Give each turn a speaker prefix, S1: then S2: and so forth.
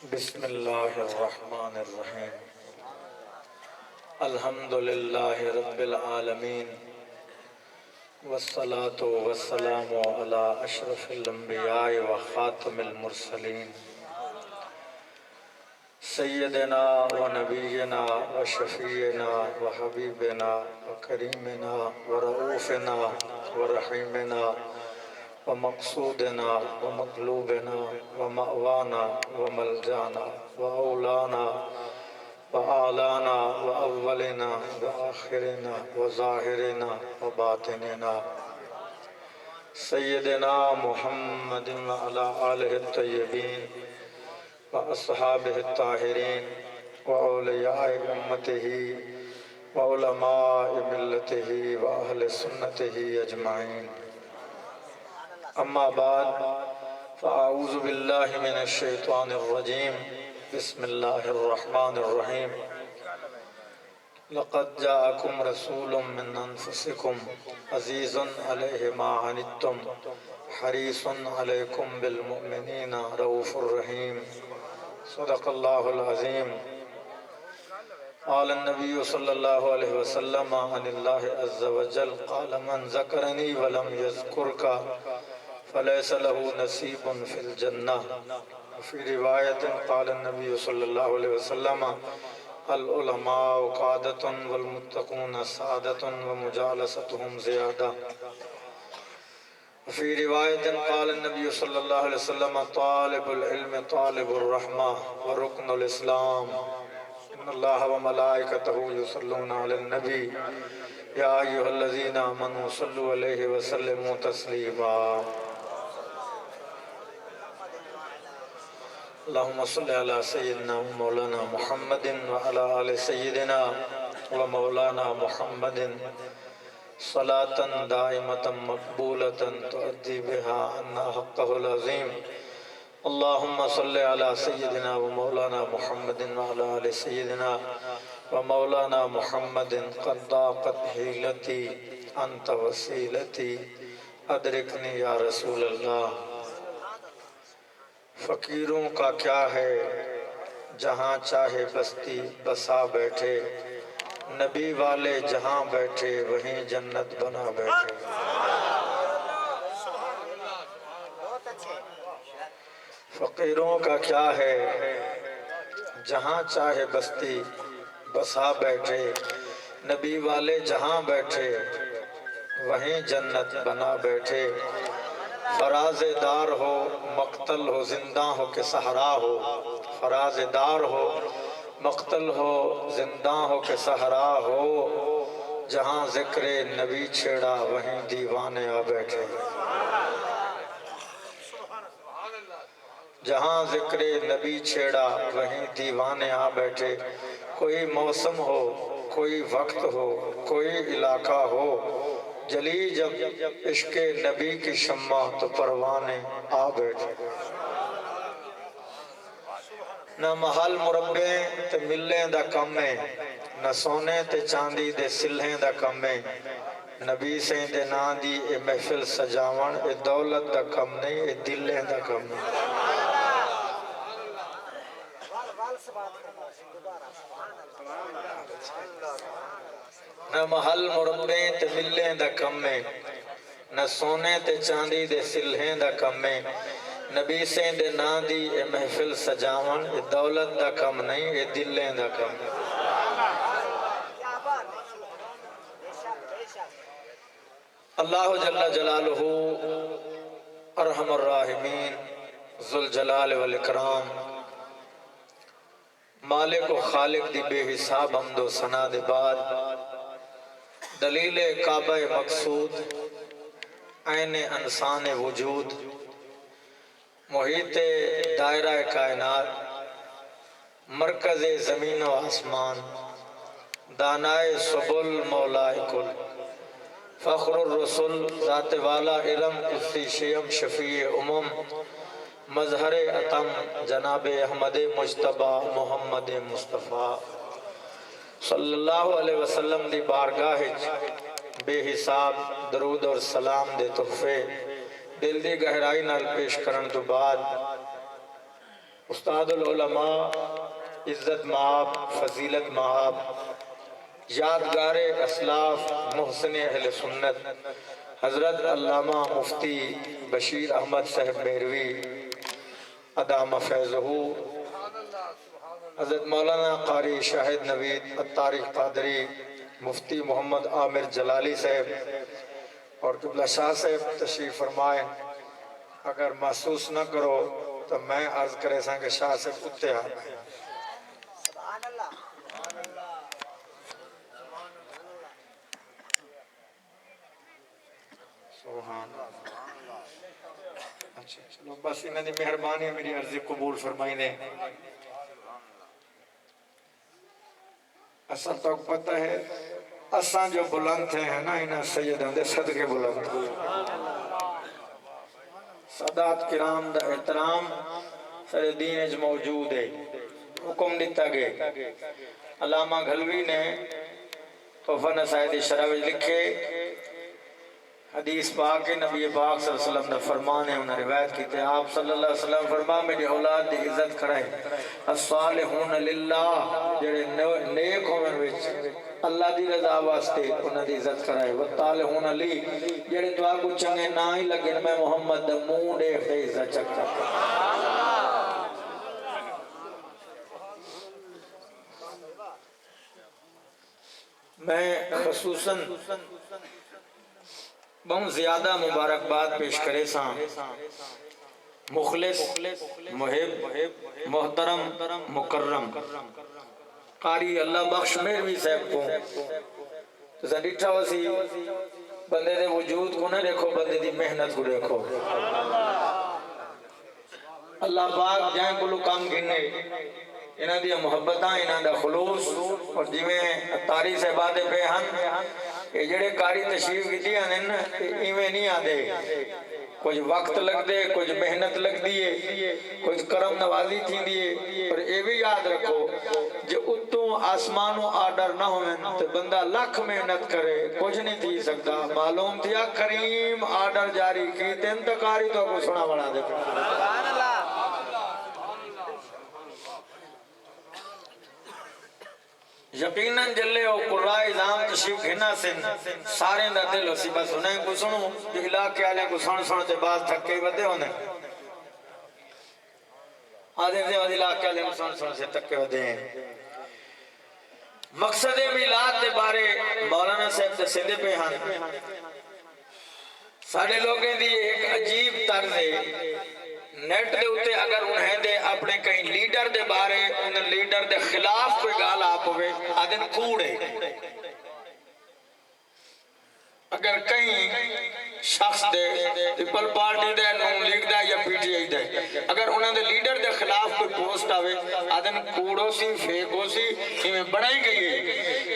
S1: بسم اللہ الرحمن الرحیم الحمد للہ رب العالمین والصلاة والسلام علی اشرف الانبیاء و خاتم المرسلین سیدنا و نبینا و شفیعنا و حبیبنا و کریمنا و رؤوفنا و رحیمنا و مقصودنا و مطلوبنا و مأوانا و ملجانا و اولانا و آلانا و اولنا و آخرنا و ظاہرنا و باطننا سیدنا محمد و علی آلہ الطیبین و اصحابہ الطاہرین و اولیاء امتہ و علماء ملتہ و اہل سنتہ اجمعین اما بعد فاعوذ باللہ من الشیطان الرجیم بسم اللہ الرحمن الرحیم لقد جاءکم رسول من انفسکم عزیز علیہ ما عنتم حریص علیکم بالمؤمنین رؤوف الرحیم صدق اللہ العظیم قال النبی صلی اللہ علیہ وسلم عن اللہ عز وجل قال من ذکرنی ولم یذکرک فلیس له نصیب فی الجنہ وفی روایت قال النبی صلی اللہ علیہ وسلم العلماء قادۃ والمتقون سعادۃ ومجالستهم زیادہ وفی روایت قال النبی صلی اللہ علیہ وسلم طالب العلم طالب الرحمہ ورکن الاسلام ان اللہ وملائکتہ یصلون علی النبی یا ایھا الذین آمنوا صلوا علیہ وسلموا تسلیما اللہم صلی علی سیدنا و مولانا محمد وعلی آل سیدنا و مولانا محمد صلاة دائمة مقبولة تؤدی بها عنا حقہ العظیم اللہم صلی علی سیدنا و مولانا محمد وعلی آل سیدنا و مولانا محمد قد ضاقت حیلتی انت وسیلتی ادرکنی یا رسول اللہ فقیروں کا کیا ہے جہاں چاہے بستی بسا بیٹھے نبی والے جہاں بیٹھے وہیں جنت بنا بیٹھے فقیروں کا کیا ہے جہاں چاہے بستی بسا بیٹھے نبی والے جہاں بیٹھے وہیں جنت بنا بیٹھے فراز دار ہو مقتل ہو زندہ ہو کہ صحرا ہو فراز دار ہو مقتل ہو زندہ ہو کہ صحرا ہو جہاں ذکر نبی چھیڑا وہیں دیوانے آ بیٹھے جہاں ذکر نبی چھیڑا وہیں دیوانے آ بیٹھے کوئی موسم ہو کوئی وقت ہو کوئی علاقہ ہو جلی جب عشق نبی کی شمع تو پروانے آ بیٹھے نہ محل مربے تے ملیں دا کمیں نہ سونے تے چاندی دے سلہیں دا کمیں نبی سے دے نا دی اے محفل سجاون اے دولت دا کم نہیں اے دلیں دا کم نہیں نہ محل مربے تے ملیں دا کمیں نہ سونے تے چاندی دے سلہیں دا کمیں نبی سے دے نا دی اے محفل سجاون اے دولت دا کم نہیں اے دلیں دا کم اللہ جل جلالہ ارحم الراحمین ذوالجلال والاکرام مالک و خالق دی بے حساب حمد و ثنا دے بعد دلیل کعبہ مقصود عین انسان وجود محیط دائرہ کائنات مرکز زمین و آسمان دانائے سبل مولائے کل فخر الرسل ذات والا علم قدسی شیم شفیع امم مظہر اتم جناب احمد مجتبی محمد مصطفیٰ صلی اللہ علیہ وسلم دی بارگاہ بے حساب درود اور سلام دے تحفے دل دی گہرائی نال پیش کرن تو بعد استاد العلماء، عزت مآب، فضیلت مآب، یادگار اسلاف، محسن اہل سنت، حضرت علامہ مفتی بشیر احمد صاحب میروی ادام فیضہ، حضرت مولانا قاری شاہد نوید الطارق قادری، مفتی محمد عامر جلالی صاحب اور قبلہ شاہ صاحب تشریف فرمائیں۔ اگر محسوس نہ کرو تو میں عرض کرے ساں کہ شاہ صاحب اتے آ گئے۔ سبحان اللہ۔ اچھا چلو بس انہوں نے مہربانی میری عرضی قبول فرمائی نے۔ اصل تو پتہ ہے اساں جو بلند تھے ہیں نا انہاں سیدان دے صدقے بلند تھے۔ سادات کرام دا احترام سارے دین اج موجود ہے، حکم دیتا گئے۔ علامہ گھلوی نے تحفہ نصائح شرح وچ لکھے حدیث پاک نبی پاک صلی اللہ علیہ وسلم نے فرمان ہے، انہیں روایت کی تھے، آپ صلی اللہ علیہ وسلم فرما میری اولاد دی عزت کرائے، الصالحون للہ، جڑے نیک ہوئے وچ اللہ دی رضا واسطے انہیں دی عزت کرائے، والطالحون لی، جڑے تو آگو چنگے نہ ہی لگے میں محمد دا منہ دیکھ دے عزت چکتا میں خصوصاً بہت زیادہ مبارکباد پیش کرے ساں مخلص، محب، محترم، مکرم قاری اللہ بخش میروی صاحب کو تو ڈٹھا وسی بندے دے وجود کو نہ دیکھو، بندے دی محنت کو دیکھو۔ اللہ پاک جائیں کو کام گھنے انہاں دی محبتاں، انہاں دا خلوص اور جویں تاری سے باتیں پہ ہن یہ جڑے کاری تشریف کی دیا نا ایویں نہیں آدھے، کچھ وقت لگ دے، کچھ محنت لگ دیئے، کچھ کرم نوازی تھی دیئے، اور یہ بھی یاد رکھو جو اتوں آسمانوں آرڈر نہ ہوئے تو بندہ لاکھ محنت کرے کچھ نہیں تھی سکتا۔ معلوم تھیا کریم آرڈر جاری کی تین تکاری تو کو سنا بنا دے۔ یقیناً جلے ہو قرآن ازام تشریف گھنا سن سارے دا دل ہو سی بس انہیں کو سنو جو علاقے آلے کو سنتے بعد تھکے ہی بدے ہونے آدھے دے بعد علاقے آلے کو سنتے تھکے بدے ہیں۔ مقصد میلاد دے بارے مولانا صاحب دے سندے پہ ہن سارے لوگیں دی ایک عجیب طرز ہے، نیٹ دے ہوتے اگر انہیں دے اپنے کہیں لیڈر دے بارے انہیں لیڈر دے خلاف کوئی گال آپ ہوئے آدھن کوڑے، اگر کہیں شخص دے پیپل پارٹی دے نون لیگ دے یا پی ٹی آئی دے اگر انہیں دے لیڈر دے خلاف کوئی پوسٹ آوے آدھن کوڑو سی فیک ہو سی ہمیں بڑھائی گئی ہے۔